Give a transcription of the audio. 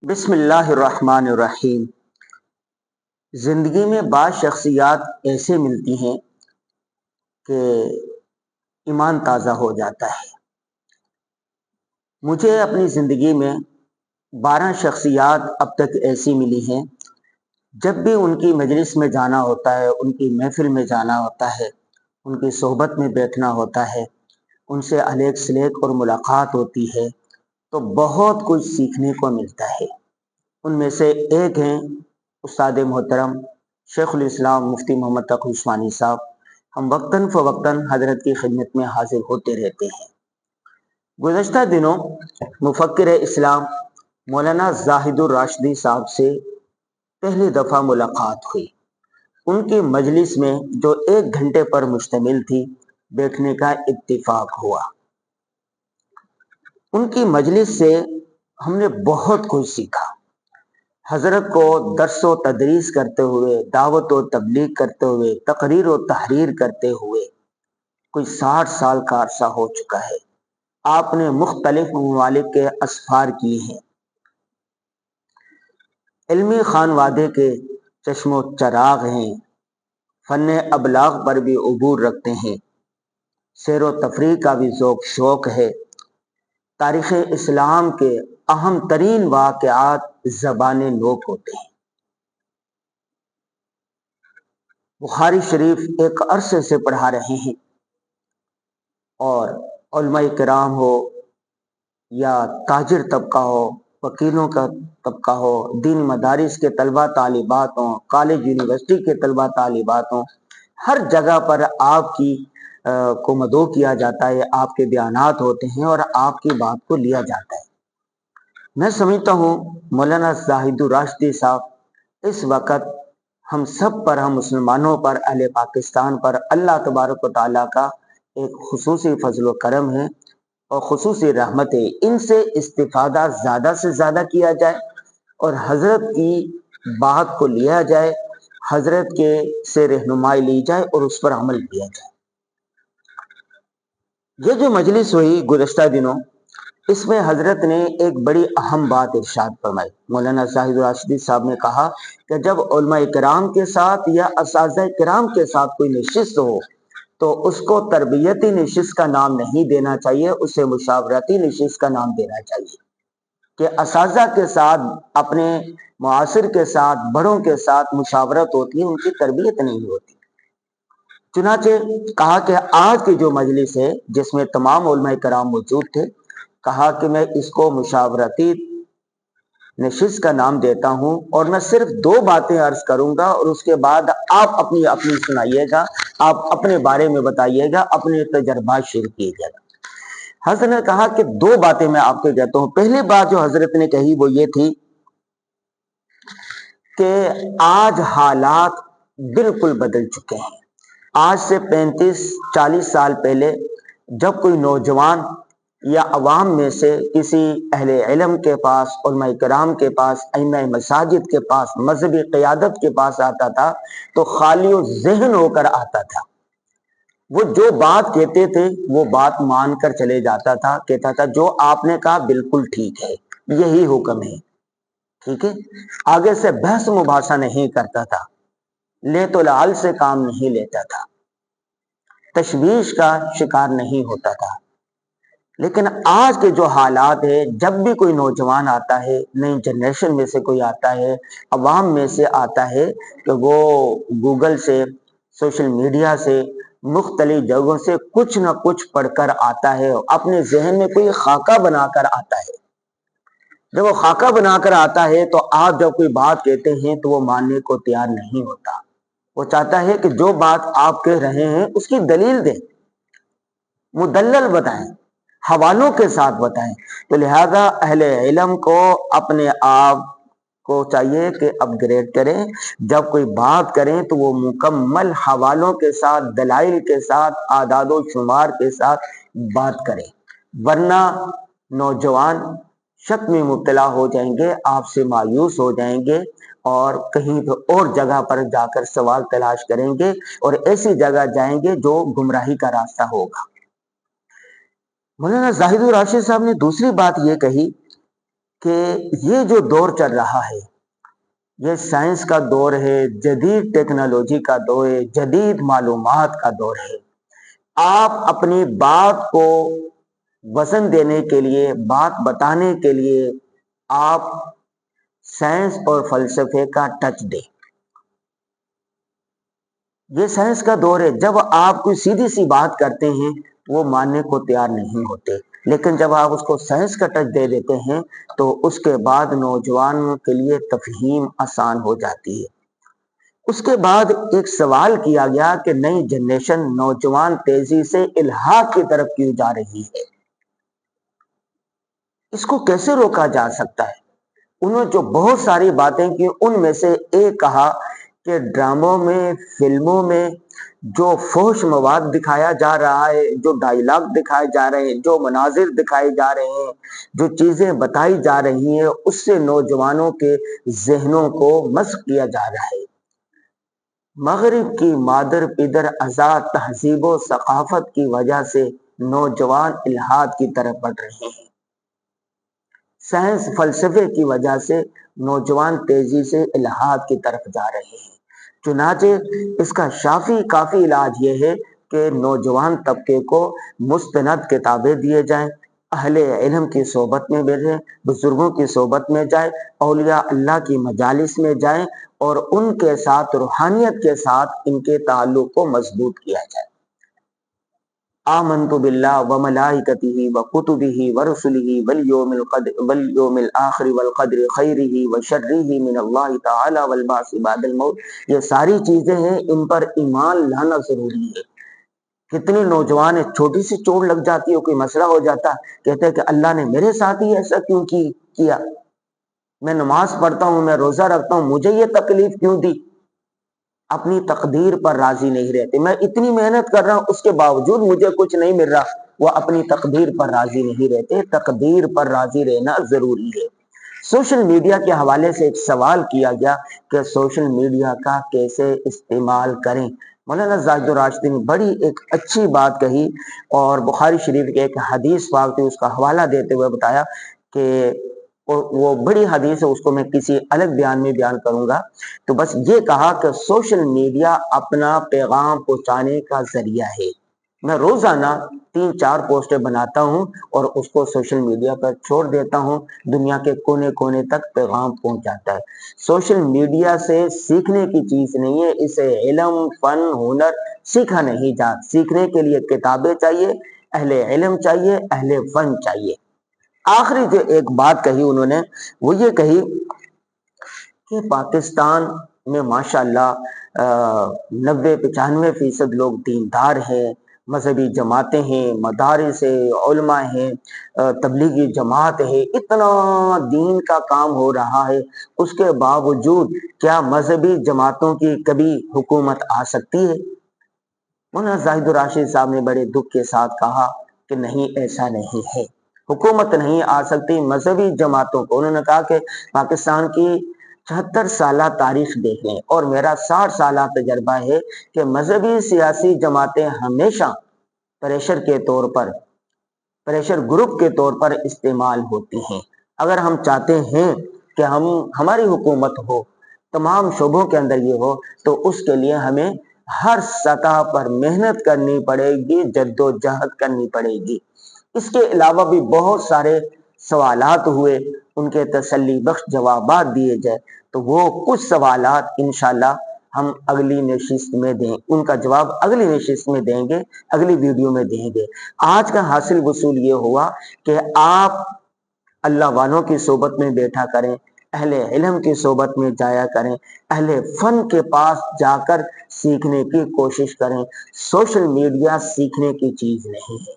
بسم اللہ الرحمن الرحیم۔ زندگی میں بعض شخصیات ایسے ملتی ہیں کہ ایمان تازہ ہو جاتا ہے۔ مجھے اپنی زندگی میں 12 شخصیات اب تک ایسی ملی ہیں، جب بھی ان کی مجلس میں جانا ہوتا ہے، ان کی محفل میں جانا ہوتا ہے، ان کی صحبت میں بیٹھنا ہوتا ہے، ان سے الیک سلیک اور ملاقات ہوتی ہے تو بہت کچھ سیکھنے کو ملتا ہے۔ ان میں سے ایک ہیں استاد محترم شیخ الاسلام مفتی محمد تقی عثمانی صاحب۔ ہم وقتاً فوقتاً حضرت کی خدمت میں حاضر ہوتے رہتے ہیں۔ گزشتہ دنوں مفکر اسلام مولانا زاہد الراشدی صاحب سے پہلی دفعہ ملاقات ہوئی۔ ان کی مجلس میں جو 1 گھنٹے پر مشتمل تھی، بیٹھنے کا اتفاق ہوا۔ ان کی مجلس سے ہم نے بہت کچھ سیکھا۔ حضرت کو درس و تدریس کرتے ہوئے، دعوت و تبلیغ کرتے ہوئے، تقریر و تحریر کرتے ہوئے کوئی 60 سال کا عرصہ ہو چکا ہے۔ آپ نے مختلف ممالک کے اسفار کیے ہیں، علمی خان وادے کے چشم و چراغ ہیں، فن ابلاغ پر بھی عبور رکھتے ہیں، سیر و تفریح کا بھی ذوق شوق ہے، تاریخ اسلام کے اہم ترین واقعات زبان نوٹ ہوتے ہیں۔ بخاری شریف ایک عرصے سے پڑھا رہے ہیں، اور علماء کرام ہو یا تاجر طبقہ ہو، وکیلوں کا طبقہ ہو، دین مدارس کے طلبہ طالبات ہوں، کالج یونیورسٹی کے طلبہ طالبات ہوں، ہر جگہ پر آپ کی کو مدعو کیا جاتا ہے، آپ کے بیانات ہوتے ہیں اور آپ کی بات کو لیا جاتا ہے۔ میں سمجھتا ہوں مولانا زاہد الراشدی صاحب اس وقت ہم سب پر، ہم مسلمانوں پر، اہل پاکستان پر اللہ تبارک و تعالیٰ کا ایک خصوصی فضل و کرم ہے اور خصوصی رحمت ہے۔ ان سے استفادہ زیادہ سے زیادہ کیا جائے اور حضرت کی بات کو لیا جائے، حضرت کے سے رہنمائی لی جائے اور اس پر عمل کیا جائے۔ یہ جو مجلس ہوئی گزشتہ دنوں، اس میں حضرت نے ایک بڑی اہم بات ارشاد فرمائی۔ مولانا زاہد الراشدی صاحب نے کہا کہ جب علماء کرام کے ساتھ یا اساتذہ کرام کے ساتھ کوئی نشست ہو تو اس کو تربیتی نشست کا نام نہیں دینا چاہیے، اسے مشاورتی نشست کا نام دینا چاہیے، کہ اساتذہ کے ساتھ، اپنے معاصر کے ساتھ، بڑوں کے ساتھ مشاورت ہوتی ہے، ان کی تربیت نہیں ہوتی۔ چنانچہ کہا کہ آج کی جو مجلس ہے جس میں تمام علماء کرام موجود تھے، کہا کہ میں اس کو مشاورتی نشست کا نام دیتا ہوں اور میں صرف 2 باتیں عرض کروں گا اور اس کے بعد آپ اپنی سنائیے گا، آپ اپنے بارے میں بتائیے گا، اپنے تجربات شیئر کیجیے گا۔ حضرت نے کہا کہ 2 باتیں میں آپ کو کہتا ہوں۔ پہلی بات جو حضرت نے کہی وہ یہ تھی کہ آج حالات بالکل بدل چکے ہیں۔ آج سے 35-40 سال پہلے جب کوئی نوجوان یا عوام میں سے کسی اہل علم کے پاس، علماء کرام کے پاس، ائمہ مساجد کے پاس، مذہبی قیادت کے پاس آتا تھا تو خالی و ذہن ہو کر آتا تھا۔ وہ جو بات کہتے تھے وہ بات مان کر چلے جاتا تھا، کہتا تھا جو آپ نے کہا بالکل ٹھیک ہے، یہی حکم ہے، ٹھیک ہے۔ آگے سے بحث مباحثہ نہیں کرتا تھا، لے تو لعل سے کام نہیں لیتا تھا، تشویش کا شکار نہیں ہوتا تھا۔ لیکن آج کے جو حالات ہے، جب بھی کوئی نوجوان آتا ہے، نئی جنریشن میں سے کوئی آتا ہے، عوام میں سے آتا ہے، کہ وہ گوگل سے، سوشل میڈیا سے، مختلف جگہوں سے کچھ نہ کچھ پڑھ کر آتا ہے، اپنے ذہن میں کوئی خاکہ بنا کر آتا ہے۔ جب وہ خاکہ بنا کر آتا ہے تو آپ جب کوئی بات کہتے ہیں تو وہ ماننے کو تیار نہیں ہوتا۔ وہ چاہتا ہے کہ جو بات آپ کہہ رہے ہیں اس کی دلیل دیں، مدلل بتائیں، حوالوں کے ساتھ بتائیں۔ تو لہذا اہل علم کو اپنے آپ کو چاہیے کہ اپ گریڈ کریں، جب کوئی بات کریں تو وہ مکمل حوالوں کے ساتھ، دلائل کے ساتھ، اعداد و شمار کے ساتھ بات کریں، ورنہ نوجوان شک میں مبتلا ہو جائیں گے، آپ سے مایوس ہو جائیں گے اور کہیں اور جگہ پر جا کر سوال تلاش کریں گے اور ایسی جگہ جائیں گے جو گمراہی کا راستہ ہوگا۔ مولانا زاہد الراشد صاحب نے دوسری بات یہ کہی کہ یہ جو دور چل رہا ہے یہ سائنس کا دور ہے، جدید ٹیکنالوجی کا دور ہے، جدید معلومات کا دور ہے۔ آپ اپنی بات کو وزن دینے کے لیے، بات بتانے کے لیے آپ سائنس اور فلسفے کا ٹچ دیں۔ یہ سائنس کا دور ہے، جب آپ کوئی سیدھی سی بات کرتے ہیں وہ ماننے کو تیار نہیں ہوتے، لیکن جب آپ اس کو سائنس کا ٹچ دے دیتے ہیں تو اس کے بعد نوجوانوں کے لیے تفہیم آسان ہو جاتی ہے۔ اس کے بعد ایک سوال کیا گیا کہ نئی جنریشن نوجوان تیزی سے الحاد کی طرف کیوں جا رہی ہے، اس کو کیسے روکا جا سکتا ہے؟ انہوں نے جو بہت ساری باتیں کی ان میں سے ایک کہا کہ ڈراموں میں، فلموں میں جو فحش مواد دکھایا جا رہا ہے، جو ڈائیلاگ دکھائے جا رہے ہیں، جو مناظر دکھائے جا رہے ہیں، جو چیزیں بتائی جا رہی ہیں، اس سے نوجوانوں کے ذہنوں کو مسخ کیا جا رہا ہے۔ مغرب کی مادر پدر آزاد تہذیب و ثقافت کی وجہ سے نوجوان الحاد کی طرف بڑھ رہے ہیں۔ سائنس فلسفے کی وجہ سے نوجوان تیزی سے الحاد کی طرف جا رہے ہیں۔ چنانچہ اس کا شافی کافی علاج یہ ہے کہ نوجوان طبقے کو مستند کتابیں دیے جائیں، اہل علم کی صحبت میں بیٹھیں، بزرگوں کی صحبت میں جائیں، اولیاء اللہ کی مجالس میں جائیں اور ان کے ساتھ روحانیت کے ساتھ ان کے تعلق کو مضبوط کیا جائے۔ آمنت باللہ وملائکتہ وکتبہ ورسلہ والیوم الآخر والقدر خیرہ وشرہ من اللہ تعالی والبعث بعد الموت۔ یہ ساری چیزیں ہیں، ان پر ایمان لانا ضروری ہے۔ کتنے نوجوان چھوٹی سی چوٹ لگ جاتی ہے، کوئی مسئلہ ہو جاتا ہے، کہتے ہیں کہ اللہ نے میرے ساتھ ہی ایسا کیوں کیا، میں نماز پڑھتا ہوں، میں روزہ رکھتا ہوں، مجھے یہ تکلیف کیوں دی؟ اپنی تقدیر پر راضی نہیں رہتے۔ میں اتنی محنت کر رہا ہوں اس کے باوجود مجھے کچھ نہیں مل رہا، وہ اپنی تقدیر پر راضی نہیں رہتے۔ تقدیر پر راضی رہنا ضروری ہے۔ سوشل میڈیا کے حوالے سے ایک سوال کیا گیا کہ سوشل میڈیا کا کیسے استعمال کریں۔ مولانا زاہد الراشدی نے بڑی ایک اچھی بات کہی اور بخاری شریف کے ایک حدیث پاک تھی، اس کا حوالہ دیتے ہوئے بتایا کہ وہ بڑی حدیث ہے، اس کو میں کسی الگ بیان میں بیان کروں گا۔ تو بس یہ کہا کہ سوشل میڈیا اپنا پیغام پہنچانے کا ذریعہ ہے۔ میں روزانہ 3-4 پوسٹیں بناتا ہوں اور اس کو سوشل میڈیا پر چھوڑ دیتا ہوں، دنیا کے کونے کونے تک پیغام پہنچ جاتا ہے۔ سوشل میڈیا سے سیکھنے کی چیز نہیں ہے، اسے علم، فن، ہنر سیکھا نہیں جا۔ سیکھنے کے لیے کتابیں چاہیے، اہل علم چاہیے، اہل فن چاہیے۔ آخری جو ایک بات کہی انہوں نے وہ یہ کہی کہ پاکستان میں ماشاءاللہ 90-95% لوگ دیندار ہیں، مذہبی جماعتیں ہیں، مدارس ہیں، علماء ہیں، تبلیغی جماعت ہے، اتنا دین کا کام ہو رہا ہے، اس کے باوجود کیا مذہبی جماعتوں کی کبھی حکومت آ سکتی ہے؟ مولانا زاہد الراشد صاحب نے بڑے دکھ کے ساتھ کہا کہ نہیں، ایسا نہیں ہے، حکومت نہیں آ سکتی مذہبی جماعتوں کو۔ انہوں نے کہا کہ پاکستان کی 76 سالہ تاریخ دیکھ لیں اور میرا 60 سالہ تجربہ ہے کہ مذہبی سیاسی جماعتیں ہمیشہ پریشر کے طور پر، پریشر گروپ کے طور پر استعمال ہوتی ہیں۔ اگر ہم چاہتے ہیں کہ ہماری حکومت ہو، تمام شعبوں کے اندر یہ ہو، تو اس کے لیے ہمیں ہر سطح پر محنت کرنی پڑے گی، جد و جہد کرنی پڑے گی۔ اس کے علاوہ بھی بہت سارے سوالات ہوئے، ان کے تسلی بخش جوابات دیے جائے، تو وہ کچھ سوالات انشاءاللہ ہم اگلی نشست میں دیں، ان کا جواب اگلی نشست میں دیں گے، اگلی ویڈیو میں دیں گے۔ آج کا حاصل وصول یہ ہوا کہ آپ اللہ والوں کی صحبت میں بیٹھا کریں، اہل علم کی صحبت میں جایا کریں، اہل فن کے پاس جا کر سیکھنے کی کوشش کریں۔ سوشل میڈیا سیکھنے کی چیز نہیں ہے۔